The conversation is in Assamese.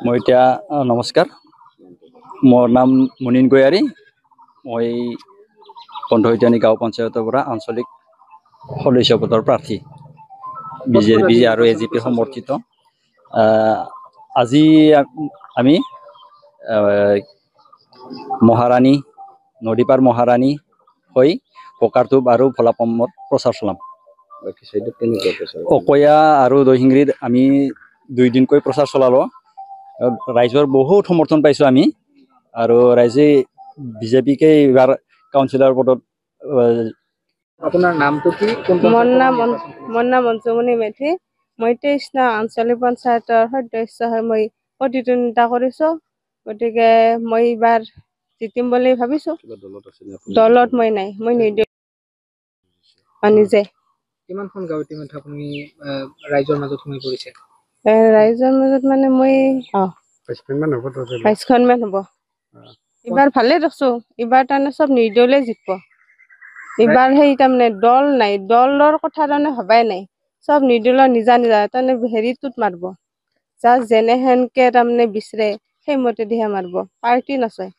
মই এতিয়া নমস্কাৰ, মোৰ নাম মুনিন গয়াৰী। মই বন্ধইটানী গাঁও পঞ্চায়তৰ পৰা আঞ্চলিক সদস্য পদৰ প্ৰাৰ্থী বিজেপি আৰু এজিপি সমৰ্থিত। আজি আমি মহাৰাণী নদীপাৰ মহাৰাণী হৈ পকাৰটোপ আৰু ভোলাপমত প্ৰচাৰ চলাম। অকয়া আৰু দৈহিংৰিত আমি 2 দিনকৈ প্ৰচাৰ চলালো। ৰাইজৰ বহুত সমৰ্থন পাইছো আমি, আৰু ৰাইজে বিজেপিকে এইবাৰ কাউন্সিলৰ পদত। আপোনাৰ নামটো কি? মোৰ নাম অঞ্জুমণি মেধি। মই 23 নং আঞ্চলিক পঞ্চায়তৰ সদস্য হৈ মই প্ৰতিদ্বন্দ্বিতা কৰিছো। গতিকে মই এইবাৰ জিতিম বুলি ভাবিছো। দলত মই নাই, মই নিজে। কিমানখন গাঁও ইতিমধ্যে আপুনি ৰাইজৰ মাজত সোমাই পৰিছে? ৰাইজৰ মাজত মানে মই 22খনমান হ'ব। এইবাৰ ভালে দেখছো। এইবাৰ তাৰমানে চব নিৰ্দলীয় জিতব। এইবাৰ সেই তাৰমানে দল নাই, দলৰ কথা তাৰমানে ভবাই নাই। চব নিৰ্দলীয় নিজা তাৰমানে হেৰিটোত মাৰিব। যাৰ যেনেহেনকে তাৰমানে বিচাৰে সেইমতে দিহে মাৰিব, পাৰ্টি নচয়।